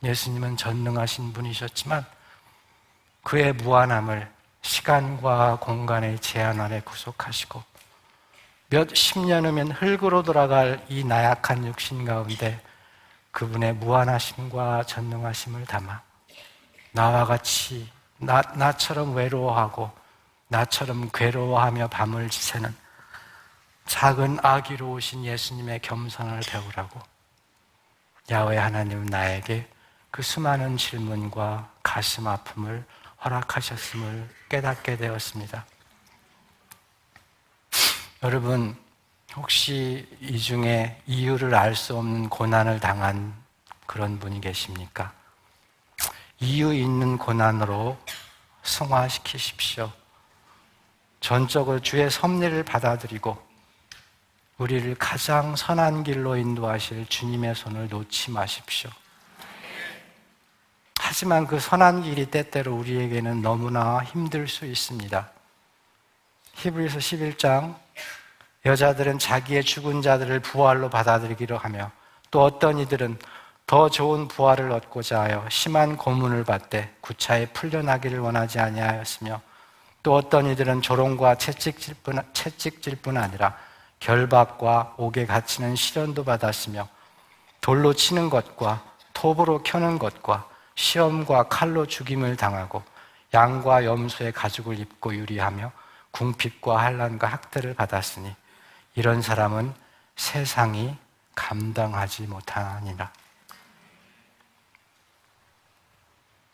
예수님은 전능하신 분이셨지만 그의 무한함을 시간과 공간의 제한 안에 구속하시고 몇 십 년 후면 흙으로 돌아갈 이 나약한 육신 가운데 그분의 무한하심과 전능하심을 담아 나와 같이 나처럼 외로워하고 나처럼 괴로워하며 밤을 지새는 작은 아기로 오신 예수님의 겸손을 배우라고 야훼 하나님은 나에게 그 수많은 질문과 가슴 아픔을 허락하셨음을 깨닫게 되었습니다. 여러분, 혹시 이 중에 이유를 알 수 없는 고난을 당한 그런 분이 계십니까? 이유 있는 고난으로 승화시키십시오. 전적으로 주의 섭리를 받아들이고 우리를 가장 선한 길로 인도하실 주님의 손을 놓지 마십시오. 하지만 그 선한 길이 때때로 우리에게는 너무나 힘들 수 있습니다. 히브리서 11장 여자들은 자기의 죽은 자들을 부활로 받아들이기로 하며 또 어떤 이들은 더 좋은 부활을 얻고자 하여 심한 고문을 받되 구차히 풀려나기를 원하지 아니하였으며 또 어떤 이들은 조롱과 채찍질 뿐 아니라 결박과 옥에 갇히는 시련도 받았으며 돌로 치는 것과 톱으로 켜는 것과 시험과 칼로 죽임을 당하고 양과 염소의 가죽을 입고 유리하며 궁핍과 환난과 학대를 받았으니 이런 사람은 세상이 감당하지 못하니라.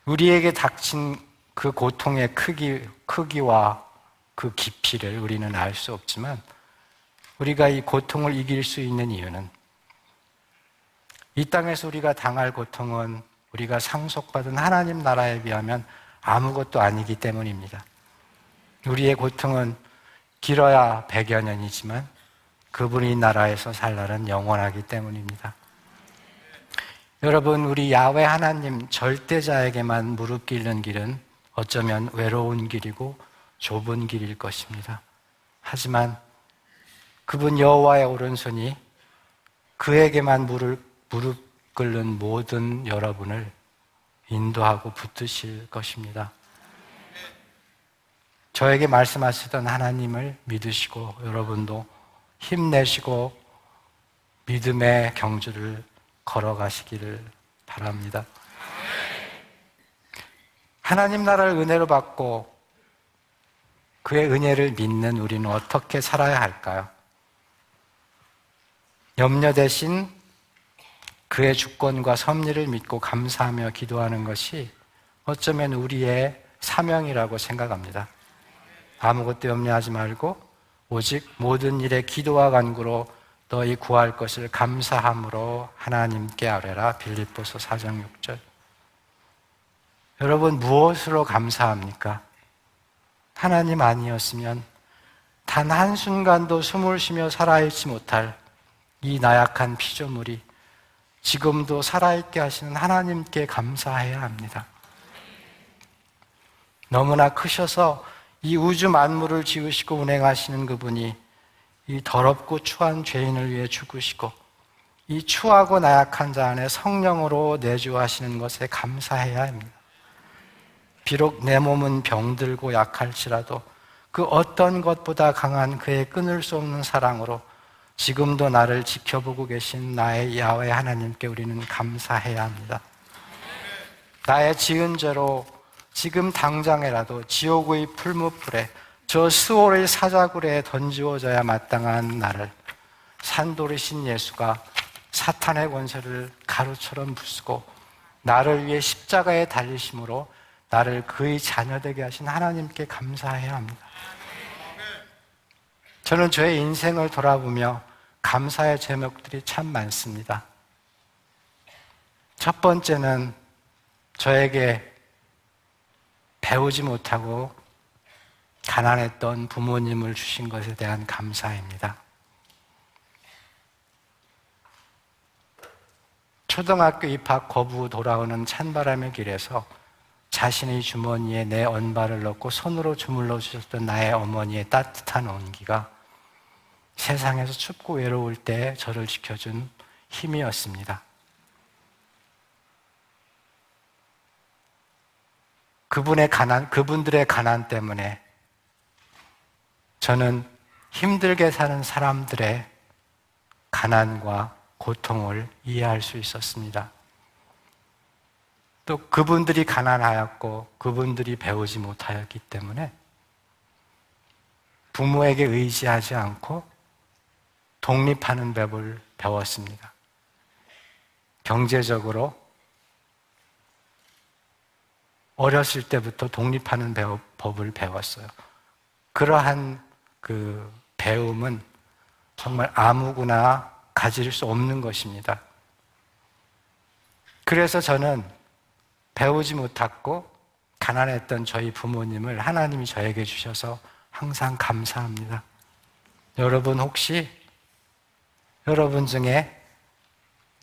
우리에게 닥친 그 고통의 크기와 그 깊이를 우리는 알 수 없지만 우리가 이 고통을 이길 수 있는 이유는 이 땅에서 우리가 당할 고통은 우리가 상속받은 하나님 나라에 비하면 아무것도 아니기 때문입니다. 우리의 고통은 길어야 100여 년이지만 그분이 나라에서 살 날은 영원하기 때문입니다. 여러분, 우리 야훼 하나님 절대자에게만 무릎 꿇는 길은 어쩌면 외로운 길이고 좁은 길일 것입니다. 하지만 그분 여호와의 오른손이 그에게만 무릎 꿇는 모든 여러분을 인도하고 붙드실 것입니다. 저에게 말씀하시던 하나님을 믿으시고 여러분도 힘내시고 믿음의 경주를 걸어가시기를 바랍니다. 하나님 나라를 은혜로 받고 그의 은혜를 믿는 우리는 어떻게 살아야 할까요? 염려 대신 그의 주권과 섭리를 믿고 감사하며 기도하는 것이 어쩌면 우리의 사명이라고 생각합니다. 아무것도 염려하지 말고 오직 모든 일에 기도와 간구로 너희 구할 것을 감사함으로 하나님께 아뢰라. 빌립보서 4장 6절. 여러분, 무엇으로 감사합니까? 하나님 아니었으면 단 한순간도 숨을 쉬며 살아있지 못할 이 나약한 피조물이 지금도 살아있게 하시는 하나님께 감사해야 합니다. 너무나 크셔서 이 우주 만물을 지으시고 운행하시는 그분이 이 더럽고 추한 죄인을 위해 죽으시고 이 추하고 나약한 자 안에 성령으로 내주하시는 것에 감사해야 합니다. 비록 내 몸은 병들고 약할지라도 그 어떤 것보다 강한 그의 끊을 수 없는 사랑으로 지금도 나를 지켜보고 계신 나의 야훼 하나님께 우리는 감사해야 합니다. 나의 지은 죄로 지금 당장에라도 지옥의 풀무불에 저 스올의 사자굴에 던지워져야 마땅한 나를 산돌이신 예수가 사탄의 권세를 가루처럼 부수고 나를 위해 십자가에 달리심으로 나를 그의 자녀되게 하신 하나님께 감사해야 합니다. 저는 저의 인생을 돌아보며 감사의 제목들이 참 많습니다. 첫 번째는 저에게 배우지 못하고 가난했던 부모님을 주신 것에 대한 감사입니다. 초등학교 입학 거부 돌아오는 찬바람의 길에서 자신의 주머니에 내 언발을 넣고 손으로 주물러 주셨던 나의 어머니의 따뜻한 온기가 세상에서 춥고 외로울 때 저를 지켜준 힘이었습니다. 그분들의 가난 때문에 저는 힘들게 사는 사람들의 가난과 고통을 이해할 수 있었습니다. 또 그분들이 가난하였고 그분들이 배우지 못하였기 때문에 부모에게 의지하지 않고 독립하는 법을 배웠습니다. 경제적으로 어렸을 때부터 독립하는 법을 배웠어요. 그러한 그 배움은 정말 아무거나 가질 수 없는 것입니다. 그래서 저는 배우지 못했고 가난했던 저희 부모님을 하나님이 저에게 주셔서 항상 감사합니다. 여러분 혹시 여러분 중에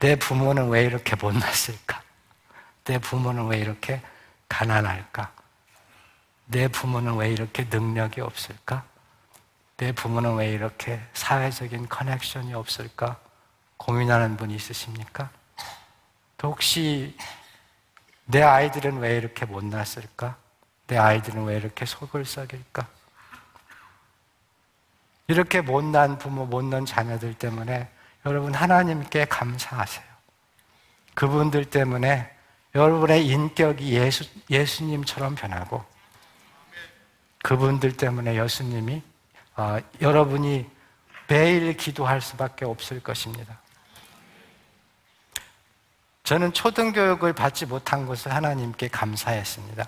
내 부모는 왜 이렇게 못났을까? 내 부모는 왜 이렇게 가난할까? 내 부모는 왜 이렇게 능력이 없을까? 내 부모는 왜 이렇게 사회적인 커넥션이 없을까? 고민하는 분 있으십니까? 또 혹시 내 아이들은 왜 이렇게 못났을까? 내 아이들은 왜 이렇게 속을 썩일까? 이렇게 못난 부모, 못난 자녀들 때문에 여러분 하나님께 감사하세요. 그분들 때문에 여러분의 인격이 예수님처럼 변하고 그분들 때문에 여러분이 매일 기도할 수밖에 없을 것입니다. 저는 초등교육을 받지 못한 것을 하나님께 감사했습니다.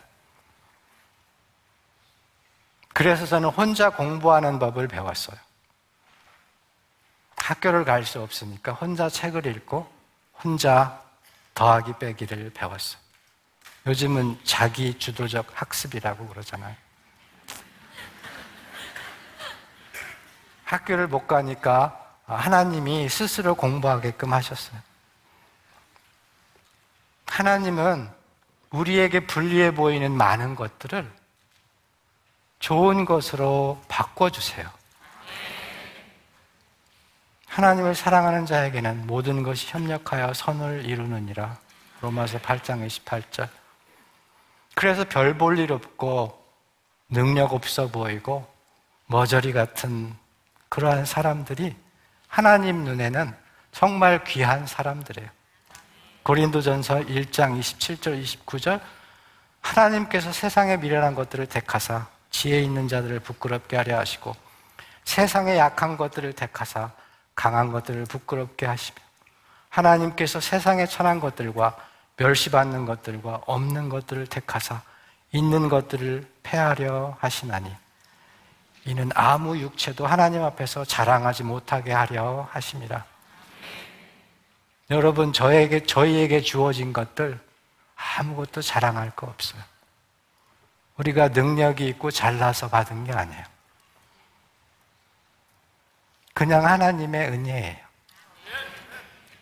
그래서 저는 혼자 공부하는 법을 배웠어요. 학교를 갈 수 없으니까 혼자 책을 읽고 혼자 더하기 빼기를 배웠어요. 요즘은 자기 주도적 학습이라고 그러잖아요. 학교를 못 가니까 하나님이 스스로 공부하게끔 하셨어요. 하나님은 우리에게 불리해 보이는 많은 것들을 좋은 것으로 바꿔주세요. 하나님을 사랑하는 자에게는 모든 것이 협력하여 선을 이루느니라. 로마서 8장 28절. 그래서 별 볼 일 없고 능력 없어 보이고 머저리 같은 그러한 사람들이 하나님 눈에는 정말 귀한 사람들이에요. 고린도전서 1장 27절 29절 하나님께서 세상에 미련한 것들을 택하사 지혜 있는 자들을 부끄럽게 하려 하시고 세상에 약한 것들을 택하사 강한 것들을 부끄럽게 하시며 하나님께서 세상에 천한 것들과 멸시받는 것들과 없는 것들을 택하사 있는 것들을 패하려 하시나니 이는 아무 육체도 하나님 앞에서 자랑하지 못하게 하려 하심이라. 여러분 저희에게 주어진 것들 아무것도 자랑할 거 없어요. 우리가 능력이 있고 잘나서 받은 게 아니에요. 그냥 하나님의 은혜예요.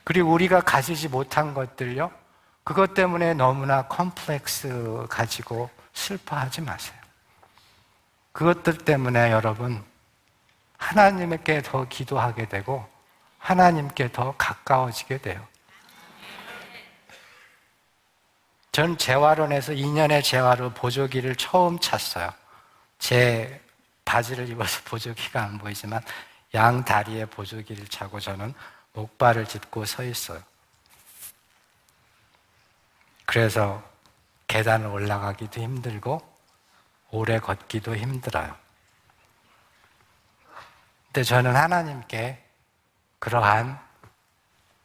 그리고 우리가 가지지 못한 것들요, 그것 때문에 너무나 컴플렉스 가지고 슬퍼하지 마세요. 그것들 때문에 여러분 하나님께 더 기도하게 되고 하나님께 더 가까워지게 돼요. 전 재활원에서 2년의 재활로 보조기를 처음 찼어요. 제 바지를 입어서 보조기가 안 보이지만 양 다리에 보조기를 차고 저는 목발을 짚고 서 있어요. 그래서 계단을 올라가기도 힘들고 오래 걷기도 힘들어요. 근데 저는 하나님께 그러한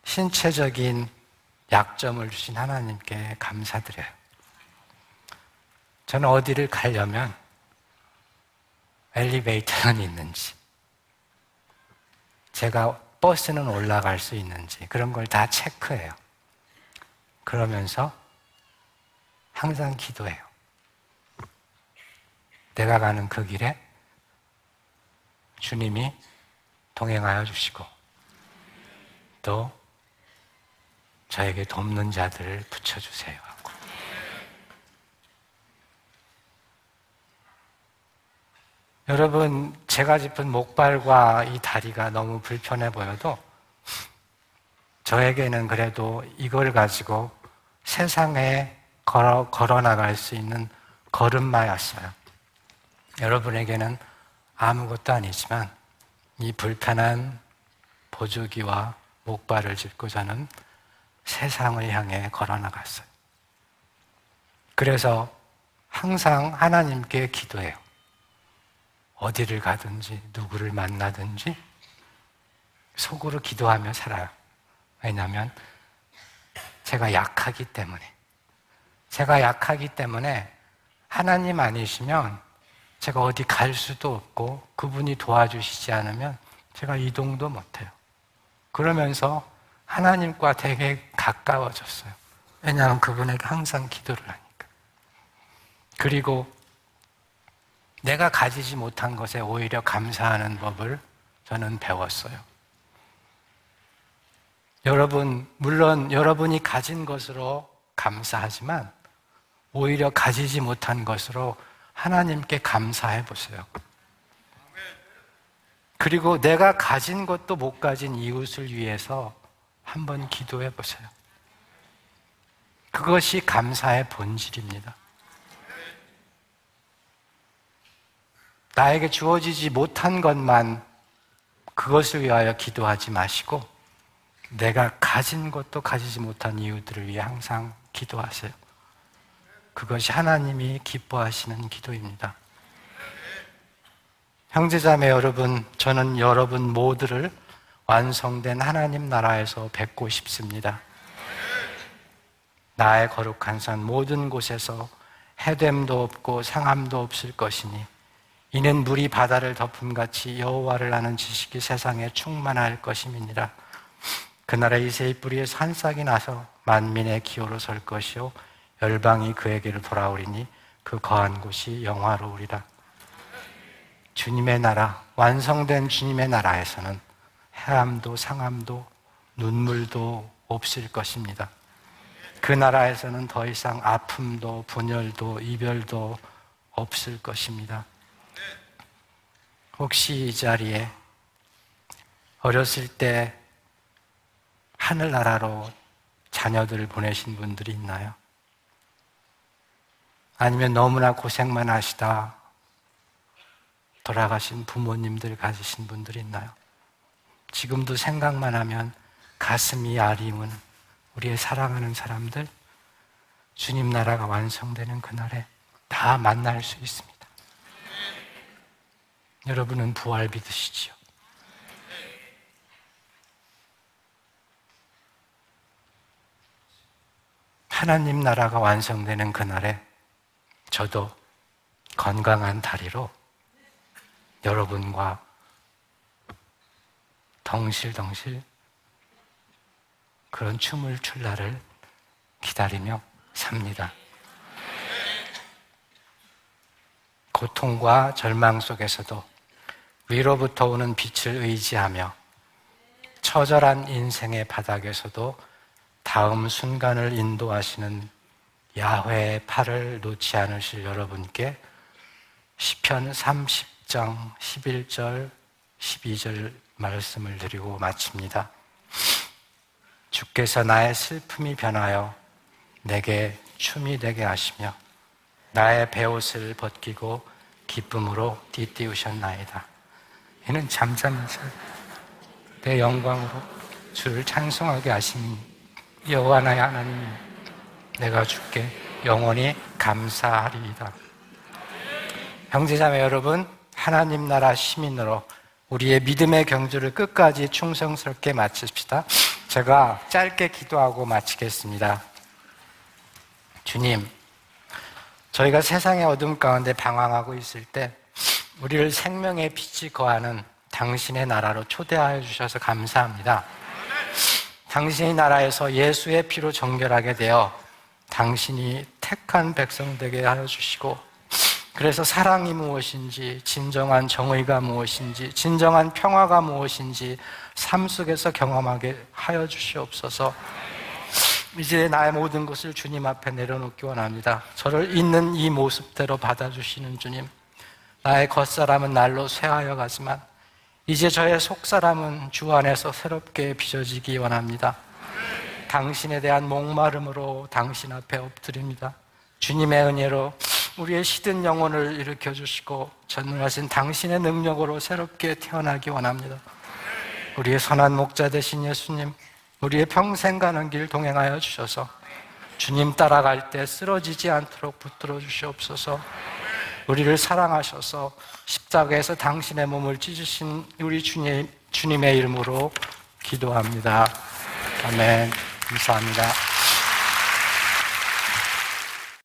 신체적인 약점을 주신 하나님께 감사드려요. 저는 어디를 가려면 엘리베이터는 있는지, 제가 버스는 올라갈 수 있는지 그런 걸 다 체크해요. 그러면서 항상 기도해요. 내가 가는 그 길에 주님이 동행하여 주시고 또 저에게 돕는 자들을 붙여주세요 하고. 여러분, 제가 짚은 목발과 이 다리가 너무 불편해 보여도 저에게는 그래도 이걸 가지고 세상에 걸어 나갈 수 있는 걸음마였어요. 여러분에게는 아무것도 아니지만 이 불편한 보조기와 목발을 짚고 저는 세상을 향해 걸어 나갔어요. 그래서 항상 하나님께 기도해요. 어디를 가든지 누구를 만나든지 속으로 기도하며 살아요. 왜냐하면 제가 약하기 때문에 하나님 아니시면 제가 어디 갈 수도 없고 그분이 도와주시지 않으면 제가 이동도 못해요. 그러면서 하나님과 되게 가까워졌어요. 왜냐하면 그분에게 항상 기도를 하니까. 그리고 내가 가지지 못한 것에 오히려 감사하는 법을 저는 배웠어요. 여러분, 물론 여러분이 가진 것으로 감사하지만 오히려 가지지 못한 것으로 하나님께 감사해 보세요. 그리고 내가 가진 것도 못 가진 이웃을 위해서 한번 기도해 보세요. 그것이 감사의 본질입니다. 나에게 주어지지 못한 것만 그것을 위하여 기도하지 마시고 내가 가진 것도 가지지 못한 이웃들을 위해 항상 기도하세요. 그것이 하나님이 기뻐하시는 기도입니다. 형제자매 여러분, 저는 여러분 모두를 완성된 하나님 나라에서 뵙고 싶습니다. 나의 거룩한 산 모든 곳에서 해됨도 없고 상함도 없을 것이니 이는 물이 바다를 덮음같이 여호와를 아는 지식이 세상에 충만할 것임이니라. 그날에 이새의 뿌리에서 한 싹이 나서 만민의 기호로 설 것이요 열방이 그에게로 돌아오리니 그 거한 곳이 영화로우리라. 주님의 나라, 완성된 주님의 나라에서는 해함도 상함도 눈물도 없을 것입니다. 그 나라에서는 더 이상 아픔도 분열도 이별도 없을 것입니다. 혹시 이 자리에 어렸을 때 하늘나라로 자녀들을 보내신 분들이 있나요? 아니면 너무나 고생만 하시다 돌아가신 부모님들 가지신 분들이 있나요? 지금도 생각만 하면 가슴이 아리운 우리의 사랑하는 사람들, 주님 나라가 완성되는 그날에 다 만날 수 있습니다. 여러분은 부활 믿으시지요? 하나님 나라가 완성되는 그날에 저도 건강한 다리로 여러분과 덩실덩실 그런 춤을 출 날을 기다리며 삽니다. 고통과 절망 속에서도 위로부터 오는 빛을 의지하며 처절한 인생의 바닥에서도 다음 순간을 인도하시는 야훼의 팔을 놓지 않으실 여러분께 시편 30장 11절 12절 말씀을 드리고 마칩니다. 주께서 나의 슬픔이 변하여 내게 춤이 되게 하시며 나의 베옷을 벗기고 기쁨으로 띠띠우셨나이다. 이는 잠잠해서 내 영광으로 주를 찬송하게 하신 여호와 나의 하나님, 내가 주께 영원히 감사하리이다. 형제자매 여러분, 하나님 나라 시민으로 우리의 믿음의 경주를 끝까지 충성스럽게 마칩시다. 제가 짧게 기도하고 마치겠습니다. 주님, 저희가 세상의 어둠 가운데 방황하고 있을 때 우리를 생명의 빛이 거하는 당신의 나라로 초대하여 주셔서 감사합니다. 당신의 나라에서 예수의 피로 정결하게 되어 당신이 택한 백성 되게 하여 주시고, 그래서 사랑이 무엇인지, 진정한 정의가 무엇인지, 진정한 평화가 무엇인지 삶 속에서 경험하게 하여 주시옵소서. 이제 나의 모든 것을 주님 앞에 내려놓기 원합니다. 저를 있는 이 모습대로 받아주시는 주님, 나의 겉사람은 날로 쇠하여 가지만 이제 저의 속사람은 주 안에서 새롭게 빚어지기 원합니다. 당신에 대한 목마름으로 당신 앞에 엎드립니다. 주님의 은혜로 우리의 시든 영혼을 일으켜 주시고 전능하신 당신의 능력으로 새롭게 태어나기 원합니다. 우리의 선한 목자 되신 예수님, 우리의 평생 가는 길 동행하여 주셔서 주님 따라갈 때 쓰러지지 않도록 붙들어 주시옵소서. 우리를 사랑하셔서 십자가에서 당신의 몸을 찢으신 우리 주님의 이름으로 기도합니다. 아멘. 감사합니다.